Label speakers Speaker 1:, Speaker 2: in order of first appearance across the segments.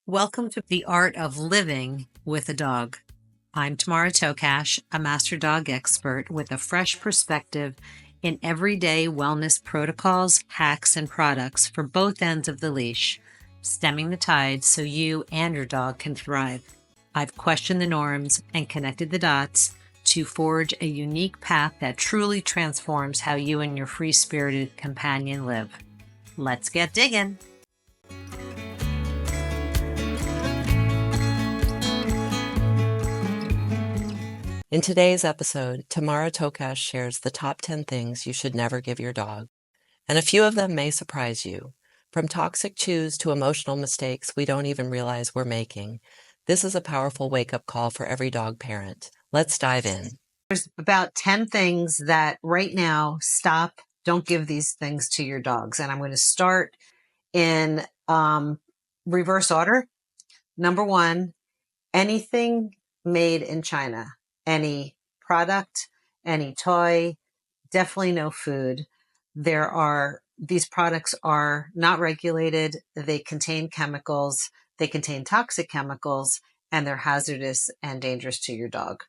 Speaker 1: Welcome to the art of living with a dog. I'm Tamara Tokash, a master dog expert with a fresh perspective in everyday wellness protocols, hacks, and products for both ends of the leash, stemming the tide so you and your dog can thrive. I've questioned the norms and connected the dots to forge a unique path that truly transforms how you and your free-spirited companion live. Let's get digging.
Speaker 2: In today's episode, Tamara Tokash shares the top 10 things you should never give your dog, and a few of them may surprise you. From toxic chews to emotional mistakes we don't even realize we're making, this is a powerful wake-up call for every dog parent. Let's dive in.
Speaker 1: There's about 10 things that right now, don't give these things to your dogs. And I'm going to start in reverse order. Number one, anything made in China, any product, any toy, definitely no food. These products are not regulated. They contain chemicals, they contain toxic chemicals, and they're hazardous and dangerous to your dog.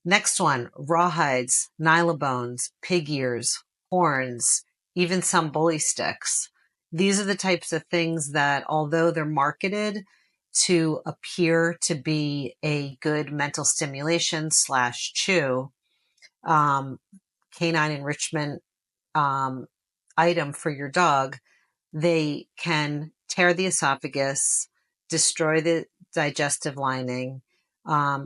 Speaker 1: Next one, rawhides, nylobones, pig ears, horns, even some bully sticks. These are the types of things that, although they're marketed to appear to be a good mental stimulation / chew, canine enrichment item for your dog, they can tear the esophagus, destroy the digestive lining,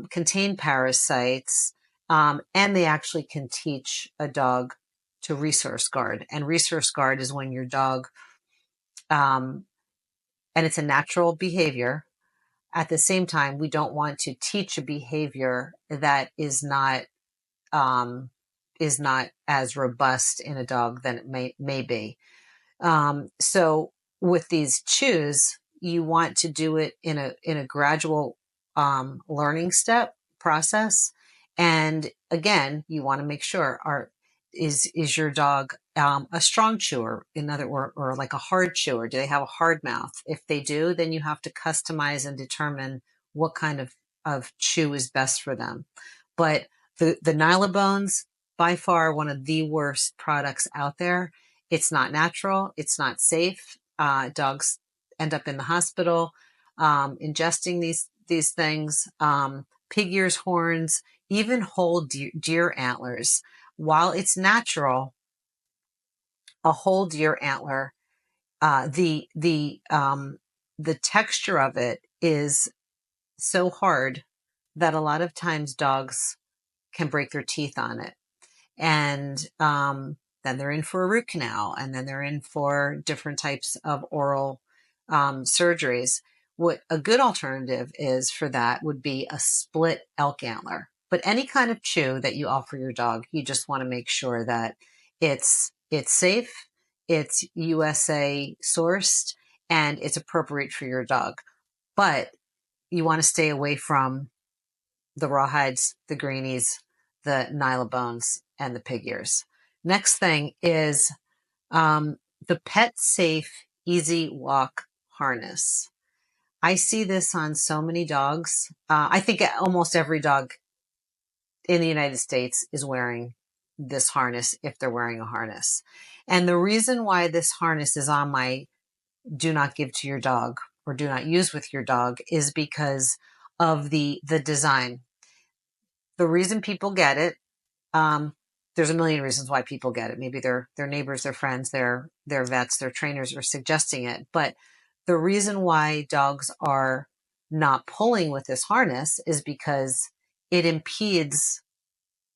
Speaker 1: contain parasites, and they actually can teach a dog to resource guard. And resource guard is when your dog, and it's a natural behavior. At the same time, we don't want to teach a behavior that is not as robust in a dog than it may be. So with these chews, you want to do it in a gradual learning step process. And again, you want to make sure is your dog a strong chewer, or like a hard chewer? Do they have a hard mouth? If they do, then you have to customize and determine what kind of chew is best for them. But the nylobones, by far one of the worst products out there. It's not natural. It's not safe. Dogs end up in the hospital ingesting these things. Pig ears, horns, even whole deer antlers. While it's natural, a whole deer antler, the texture of it is so hard that a lot of times dogs can break their teeth on it. And then they're in for a root canal, and then they're in for different types of oral surgeries. What a good alternative is for that would be a split elk antler. But any kind of chew that you offer your dog, you just want to make sure that it's safe, it's USA sourced, and it's appropriate for your dog. But you want to stay away from the rawhides, the greenies, the nylobones, and the pig ears. Next thing is the PetSafe Easy Walk harness. I see this on so many dogs. I think almost every dog in the United States is wearing this harness if they're wearing a harness. And the reason why this harness is on my do not give to your dog or do not use with your dog is because of the design. The reason people get it, there's a million reasons why people get it. Maybe their neighbors, their friends, their vets, their trainers are suggesting it. But the reason why dogs are not pulling with this harness is because it impedes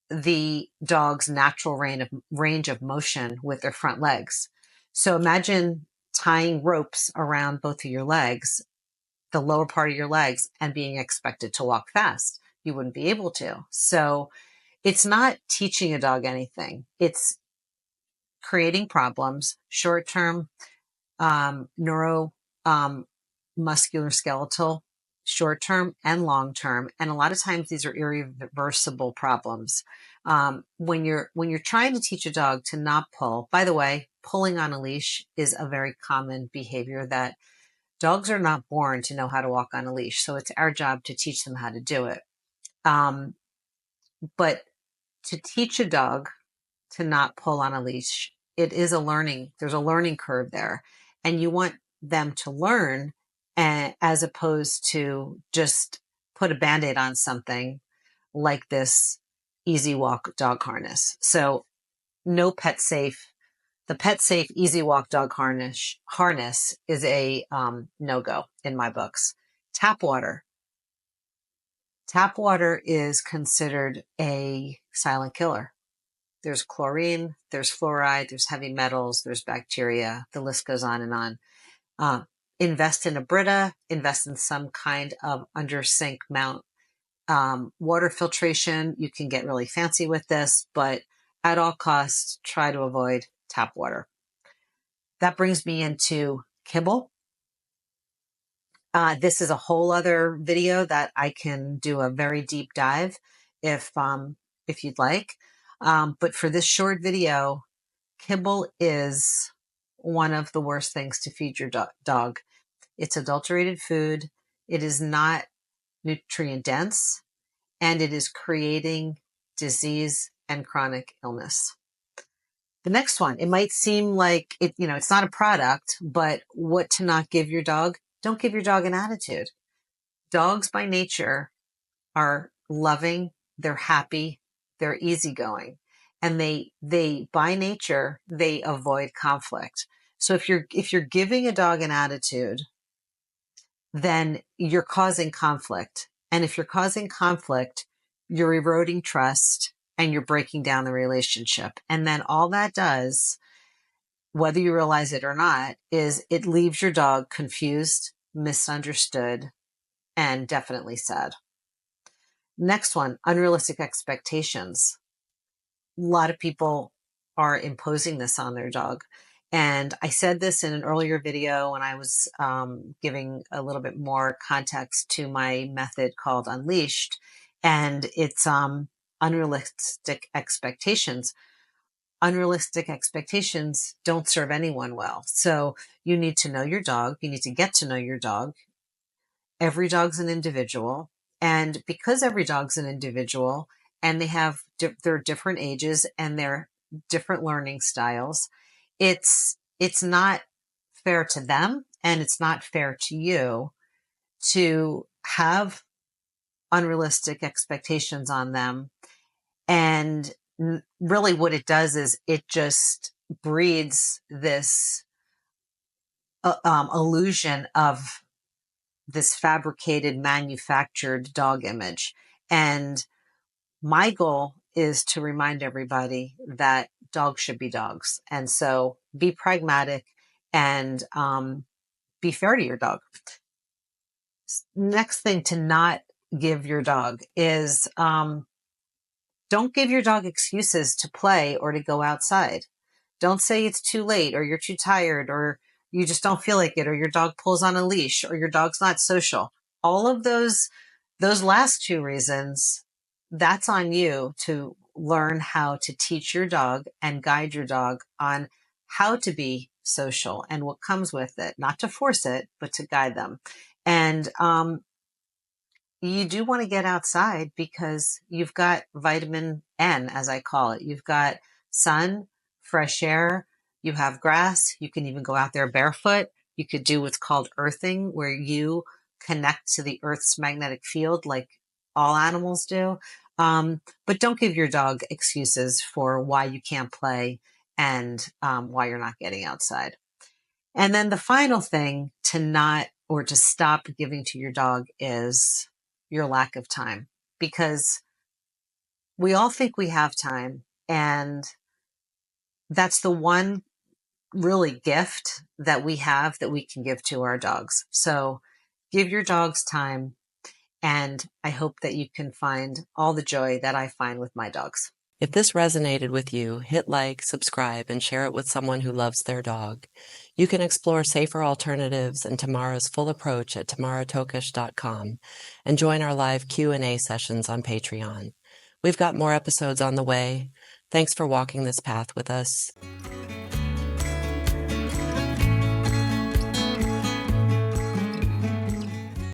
Speaker 1: the dog's natural range of motion with their front legs. So imagine tying ropes around both of your legs, the lower part of your legs, and being expected to walk fast. You wouldn't be able to. So it's not teaching a dog anything. It's creating problems, short-term, musculoskeletal, short-term and long-term. And a lot of times these are irreversible problems. When you're trying to teach a dog to not pull, by the way, pulling on a leash is a very common behavior that Dogs are not born to know how to walk on a leash, so it's our job to teach them how to do it. But to teach a dog to not pull on a leash, there's a learning curve there. And you want them to learn as opposed to just put a Band-Aid on something like this Easy Walk dog harness. So no PetSafe. The PetSafe Easy Walk dog harness is a no-go in my books. Tap water. Tap water is considered a silent killer. There's chlorine, there's fluoride, there's heavy metals, there's bacteria. The list goes on and on. Invest in a Brita, invest in some kind of under sink mount water filtration. You can get really fancy with this, but at all costs, try to avoid tap water. That brings me into kibble. This is a whole other video that I can do a very deep dive if you'd like. But for this short video, kibble is one of the worst things to feed your dog. It's adulterated food. It is not nutrient dense, and it is creating disease and chronic illness. The next one, it might seem like it's not a product, but what to not give your dog? Don't give your dog an attitude. Dogs by nature are loving, they're happy, they're easygoing, and they by nature, they avoid conflict. So if you're giving a dog an attitude, then you're causing conflict. And if you're causing conflict, you're eroding trust and you're breaking down the relationship. And then all that does, whether you realize it or not, is it leaves your dog confused, misunderstood, and definitely sad. Next one, unrealistic expectations. A lot of people are imposing this on their dog. And I said this in an earlier video when I was giving a little bit more context to my method called Unleashed. And it's unrealistic expectations. Unrealistic expectations don't serve anyone well. So you need to know your dog. You need to get to know your dog. Every dog's an individual. And because every dog's an individual and they have their different ages and their different learning styles, it's not fair to them and it's not fair to you to have unrealistic expectations on them. And really what it does is it just breeds this illusion of this fabricated, manufactured dog image. And my goal is to remind everybody that dogs should be dogs. And so be pragmatic and be fair to your dog. Next thing to not give your dog is don't give your dog excuses to play or to go outside. Don't say it's too late or you're too tired or you just don't feel like it or your dog pulls on a leash or your dog's not social. All of those last two reasons, that's on you to learn how to teach your dog and guide your dog on how to be social and what comes with it, not to force it, but to guide them. And you do want to get outside because you've got vitamin N, as I call it. You've got sun, fresh air, you have grass. You can even go out there barefoot. You could do what's called earthing, where you connect to the earth's magnetic field like all animals do. But don't give your dog excuses for why you can't play and why you're not getting outside. And then the final thing to stop giving to your dog is your lack of time, because we all think we have time, and that's the one really gift that we have that we can give to our dogs. So give your dogs time, and I hope that you can find all the joy that I find with my dogs.
Speaker 2: If this resonated with you, hit like, subscribe, and share it with someone who loves their dog. You can explore safer alternatives and Tamara's full approach at tamaratokash.com and join our live Q&A sessions on Patreon. We've got more episodes on the way. Thanks for walking this path with us.